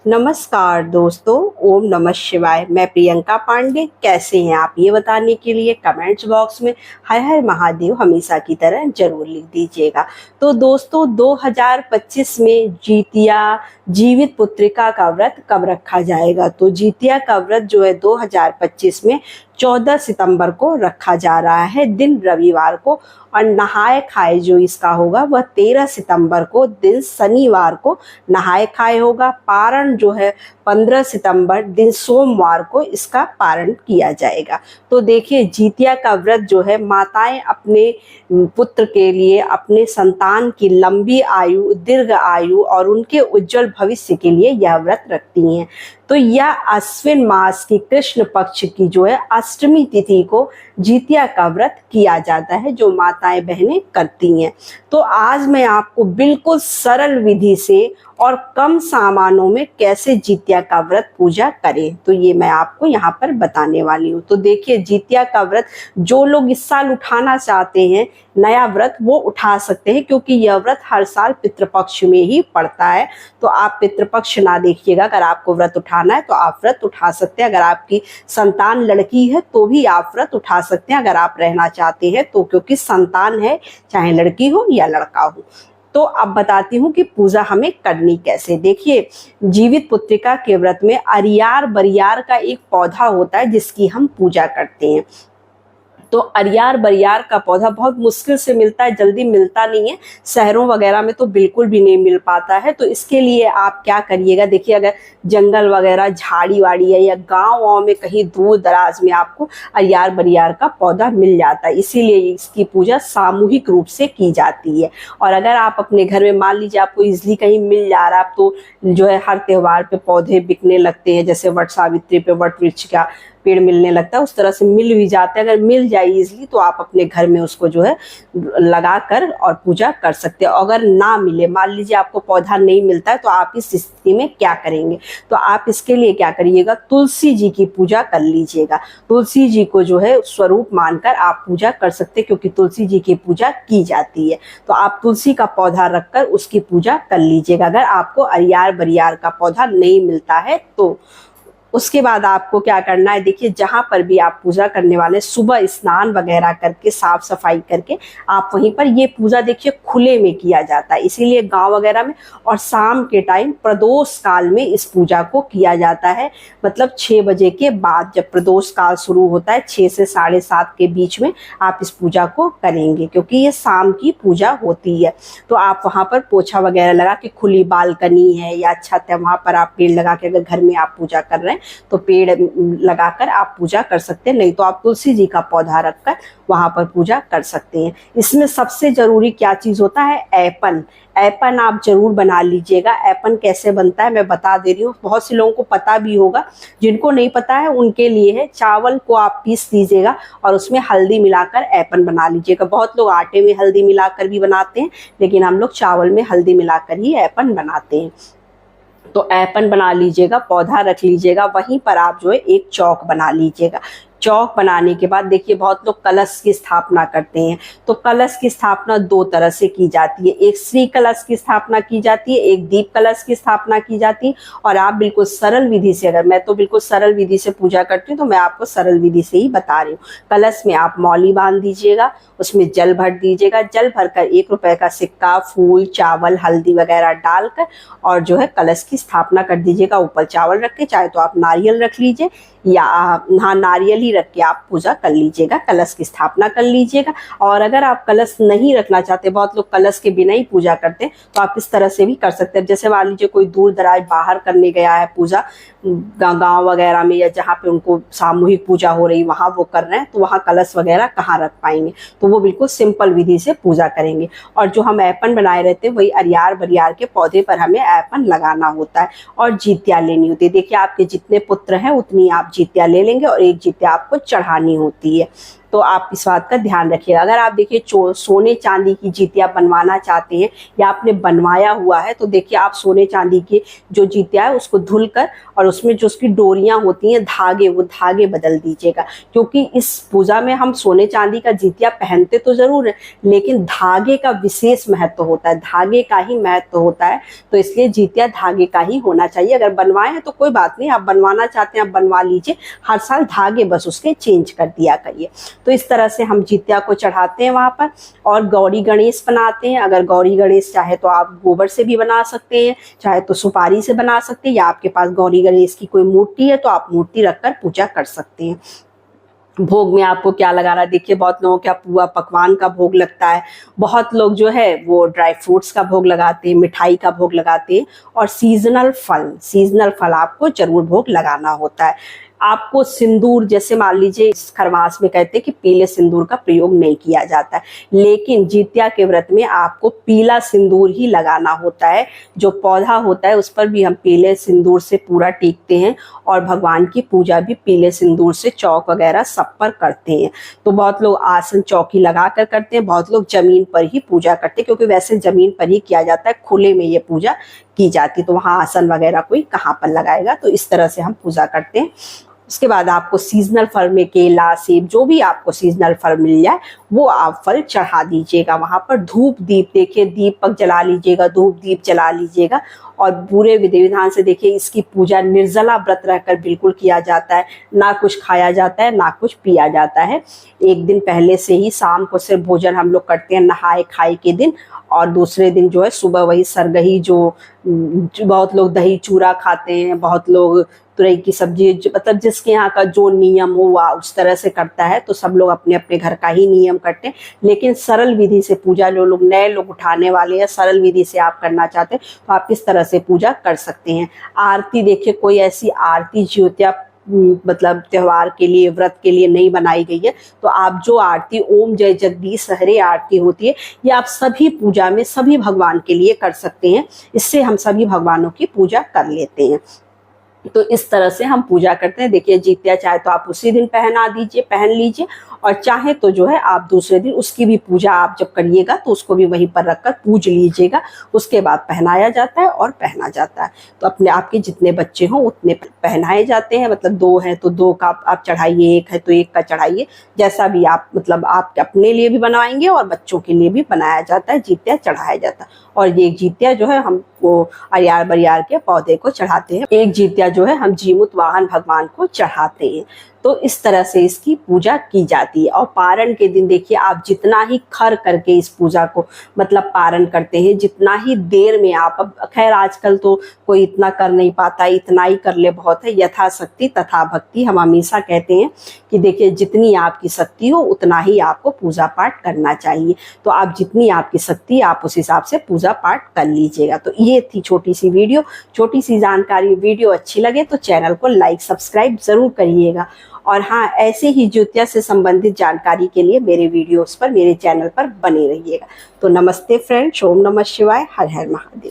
नमस्कार दोस्तों, ओम नमः शिवाय। मैं प्रियंका पांडे। कैसे हैं आप, ये बताने के लिए कमेंट्स बॉक्स में हर हर महादेव हमेशा की तरह जरूर लिख दीजिएगा। तो दोस्तों, 2025 में जितिया जीवित पुत्रिका का व्रत कब रखा जाएगा? तो जितिया का व्रत जो है 2025 में 14 सितंबर को रखा जा रहा है, दिन रविवार को। और नहाए खाए जो इसका होगा वह 13 सितंबर को दिन शनिवार को नहाए खाए होगा। पारण जो है 15 सितंबर दिन सोमवार को इसका पारण किया जाएगा। तो देखिए, जितिया का व्रत जो है माताएं अपने पुत्र के लिए, अपने संतान की लंबी आयु, दीर्घ आयु और उनके उज्जवल भविष्य के लिए यह व्रत रखती हैं। तो यह अश्विन मास की कृष्ण पक्ष की जो है अष्टमी तिथि को जितिया का व्रत किया जाता है, जो माताएं बहनें करती हैं। तो आज मैं आपको बिल्कुल सरल विधि से और कम सामानों में कैसे जितिया का व्रत पूजा करें, तो ये मैं आपको यहाँ पर बताने वाली हूँ। तो देखिए, जितिया का व्रत जो लोग इस साल उठाना चाहते हैं नया व्रत, वो उठा सकते हैं, क्योंकि यह व्रत हर साल पितृपक्ष में ही पड़ता है। तो आप पितृपक्ष ना देखिएगा, अगर आपको व्रत उठाना है तो आप व्रत उठा सकते हैं। अगर आपकी संतान लड़की है तो भी आप व्रत उठा सकते हैं, अगर आप रहना चाहते हैं तो, क्योंकि संतान है चाहे लड़की हो या लड़का हो। तो अब बताती हूँ कि पूजा हमें करनी कैसे। देखिए, जीवित पुत्रिका के व्रत में अरियार बरियार का एक पौधा होता है जिसकी हम पूजा करते हैं। तो अरियार बरियार का पौधा बहुत मुश्किल से मिलता है, जल्दी मिलता नहीं है। शहरों वगैरह में तो बिल्कुल भी नहीं मिल पाता है। तो इसके लिए आप क्या करिएगा, देखिए, अगर जंगल वगैरह झाड़ी वाड़ी है या गाँव में कहीं दूर दराज में आपको अरियार बरियार का पौधा मिल जाता है, इसीलिए इसकी पूजा सामूहिक रूप से की जाती है। और अगर आप अपने घर में मान लीजिए आपको इजली कहीं मिल जा रहा है, तो जो है हर त्योहार पे पौधे बिकने लगते हैं, जैसे वट सावित्री पे वट वृक्ष का पेड़ मिलने लगता है, उस तरह से मिल भी जाता है। अगर मिल जाए इजली तो आप अपने घर में उसको जो है लगा कर और पूजा कर सकते हैं। अगर ना मिले, मान लीजिए आपको पौधा नहीं मिलता है, तो आप इस स्थिति में क्या करेंगे? तो आप इसके लिए क्या करिएगा, तुलसी जी की पूजा कर लीजिएगा। तुलसी जी को जो है स्वरूप मानकर आप पूजा कर सकते हैं, क्योंकि तुलसी जी की पूजा की जाती है। तो आप तुलसी का पौधा रखकर उसकी पूजा कर लीजिएगा, अगर आपको अरियार बरियार का पौधा नहीं मिलता है तो। उसके बाद आपको क्या करना है, देखिए, जहां पर भी आप पूजा करने वाले, सुबह स्नान वगैरह करके साफ सफाई करके आप वहीं पर, ये पूजा देखिए खुले में किया जाता है, इसीलिए गांव वगैरह में। और शाम के टाइम प्रदोष काल में इस पूजा को किया जाता है, मतलब 6 बजे के बाद, जब प्रदोष काल शुरू होता है 6 से 7:30 के बीच में आप इस पूजा को करेंगे, क्योंकि ये शाम की पूजा होती है। तो आप वहां पर पोछा वगैरह लगा के, खुली बालकनी है या छत है, वहां पर आप पेड़ लगा के, अगर घर में आप पूजा कर रहे हैं तो पेड़ लगाकर आप पूजा कर सकते हैं, नहीं तो आप तुलसी जी का पौधा रखकर वहां पर पूजा कर सकते हैं। इसमें सबसे जरूरी क्या चीज होता है, ऐपन। ऐपन आप जरूर बना लीजिएगा। ऐपन कैसे बनता है मैं बता दे रही हूँ, बहुत से लोगों को पता भी होगा, जिनको नहीं पता है उनके लिए है। चावल को आप पीस दीजिएगा और उसमें हल्दी मिलाकर ऐपन बना लीजिएगा। बहुत लोग आटे में हल्दी मिलाकर भी बनाते हैं, लेकिन हम लोग चावल में हल्दी मिलाकर ही ऐपन बनाते हैं। तो ऐपन बना लीजिएगा, पौधा रख लीजिएगा, वहीं पर आप जो है एक चौक बना लीजिएगा। चौक बनाने के बाद देखिए, बहुत लोग कलश की स्थापना करते हैं। तो कलश की स्थापना 2 तरह से की जाती है, एक श्री कलश की स्थापना की जाती है, एक दीप कलश की स्थापना की जाती है। और आप बिल्कुल सरल विधि से, अगर मैं तो बिल्कुल सरल विधि से पूजा करती हूँ, तो मैं आपको सरल विधि से ही बता रही हूँ। कलश में आप मौली बांध दीजिएगा, उसमें जल भर दीजिएगा, जल भरकर 1 रुपए का सिक्का, फूल, चावल, हल्दी वगैरह डालकर और जो है कलश की स्थापना कर दीजिएगा। ऊपर चावल रख के, चाहे तो आप नारियल रख लीजिए या हाँ नारियल ही रख के आप पूजा कर लीजिएगा, कलश की स्थापना कर लीजिएगा। और अगर आप कलश नहीं रखना चाहते, बहुत लोग कलश के बिना ही पूजा करते हैं, तो आप इस तरह से भी कर सकते हैं। जैसे मान लीजिए कोई दूर दराज बाहर करने गया है पूजा, गांव वगैरह में, या जहाँ पे उनको सामूहिक पूजा हो रही वहां वो कर रहे हैं, तो वहां कलश वगैरह कहाँ रख पाएंगे, तो वो बिल्कुल सिंपल विधि से पूजा करेंगे। और जो हम ऐपन बनाए रहते हैं, वही अरियार बरियार के पौधे पर हमें ऐपन लगाना होता है और जितिया लेनी होती है। देखिए, आपके जितने पुत्र हैं उतनी आप जितिया ले लेंगे और एक जितिया आपको चढ़ानी होती है। तो आप इस बात का ध्यान रखिएगा। अगर आप देखिए सोने चांदी की जितिया बनवाना चाहते हैं या आपने बनवाया हुआ है, तो देखिए आप सोने चांदी की जो जितिया है उसको धुलकर और उसमें जो उसकी डोरियां होती हैं, धागे, वो धागे बदल दीजिएगा। क्योंकि इस पूजा में हम सोने चांदी का जितिया पहनते तो जरूर है, लेकिन धागे का विशेष महत्व होता है, धागे का ही महत्व होता है। तो इसलिए जितिया धागे का ही होना चाहिए। अगर बनवाए हैं तो कोई बात नहीं, आप बनवाना चाहते हैं आप बनवा लीजिए, हर साल धागे बस उसके चेंज कर दिया करिए। तो इस तरह से हम जितिया को चढ़ाते हैं वहां पर। और गौरी गणेश बनाते हैं। अगर गौरी गणेश चाहे तो आप गोबर से भी बना सकते हैं, चाहे तो सुपारी से बना सकते हैं, या आपके पास गौरी गणेश की कोई मूर्ति है तो आप मूर्ति रखकर पूजा कर सकते हैं। भोग में आपको क्या लगाना, देखिए बहुत लोगों का पुआ पकवान का भोग लगता है, बहुत लोग जो है वो ड्राई फ्रूट्स का भोग लगाते हैं, मिठाई का भोग लगाते हैं, और सीजनल फल आपको जरूर भोग लगाना होता है। आपको सिंदूर, जैसे मान लीजिए इस खरमास में कहते हैं कि पीले सिंदूर का प्रयोग नहीं किया जाता है, लेकिन जितिया के व्रत में आपको पीला सिंदूर ही लगाना होता है। जो पौधा होता है उस पर भी हम पीले सिंदूर से पूरा टीकते हैं, और भगवान की पूजा भी पीले सिंदूर से चौक वगैरह सब पर करते हैं। तो बहुत लोग आसन चौकी लगा कर करते हैं, बहुत लोग जमीन पर ही पूजा करते हैं, क्योंकि वैसे जमीन पर ही किया जाता है, खुले में ये पूजा की जाती है, तो वहाँ आसन वगैरह कोई कहाँ पर लगाएगा। तो इस तरह से हम पूजा करते हैं। उसके बाद आपको सीजनल फल में केला, सेब, जो भी आपको सीजनल फल मिल जाए वो आप फल चढ़ा दीजिएगा वहां पर। धूप दीप, देखिए दीपक जला लीजिएगा, धूप दीप जला लीजिएगा। और पूरे विधि विधान से देखिए इसकी पूजा निर्जला व्रत रहकर बिल्कुल किया जाता है, ना कुछ खाया जाता है ना कुछ पिया जाता है। एक दिन पहले से ही शाम को सिर्फ भोजन हम लोग करते हैं नहाए खाए के दिन, और दूसरे दिन जो है सुबह वही सरगही, जो बहुत लोग दही चूरा खाते हैं, बहुत लोग तुरई की सब्जी, मतलब जिसके यहाँ का जो नियम हुआ उस तरह से करता है। तो सब लोग अपने अपने घर का ही नियम करते हैं, लेकिन सरल विधि से पूजा, जो लोग नए लोग उठाने वाले हैं, सरल विधि से आप करना चाहते हैं तो आप इस तरह से पूजा कर सकते हैं। आरती, देखिए कोई ऐसी आरती ज्योतिया मतलब त्योहार के लिए, व्रत के लिए नहीं बनाई गई है, तो आप जो आरती ओम जय जगदीश हरे आरती होती है, ये आप सभी पूजा में सभी भगवान के लिए कर सकते हैं। इससे हम सभी भगवानों की पूजा कर लेते हैं। तो इस तरह से हम पूजा करते हैं। देखिए जितिया चाहे तो आप उसी दिन पहन लीजिए, और चाहे तो जो है आप दूसरे दिन उसकी भी पूजा आप जब करिएगा तो उसको भी वहीं पर रखकर पूज लीजिएगा। उसके बाद पहनाया जाता है और पहना जाता है। तो अपने आपके जितने बच्चे हों उतने पहनाए जाते हैं, मतलब 2 हैं तो 2 का आप चढ़ाइए, 1 है तो 1 का चढ़ाइए, जैसा भी आप मतलब आप अपने लिए भी बनवाएंगे और बच्चों के लिए भी बनाया जाता है, जितिया चढ़ाया जाता है। और ये जितिया जो है हम वो अरियार बरियार के पौधे को चढ़ाते हैं, एक जितिया जो है हम जीमूत वाहन भगवान को चढ़ाते हैं। तो इस तरह से इसकी पूजा की जाती है। और पारण के दिन देखिए आप जितना ही खर करके इस पूजा को मतलब पारण करते हैं, जितना ही देर में आप, अब खैर आजकल तो कोई इतना कर नहीं पाता, इतना ही कर ले बहुत है, यथाशक्ति तथा भक्ति हम हमेशा कहते हैं कि देखिए जितनी आपकी शक्ति हो उतना ही आपको पूजा पाठ करना चाहिए। तो आप जितनी आपकी शक्ति आप उस हिसाब से पूजा पाठ कर लीजिएगा। तो ये थी छोटी सी वीडियो, छोटी सी जानकारी। वीडियो अच्छी लगे तो चैनल को लाइक सब्सक्राइब जरूर करिएगा। और हाँ, ऐसे ही ज्योतिया से संबंधित जानकारी के लिए मेरे वीडियोस पर, मेरे चैनल पर बने रहिएगा। तो नमस्ते फ्रेंड्स, ओम नमः शिवाय, हर हर महादेव।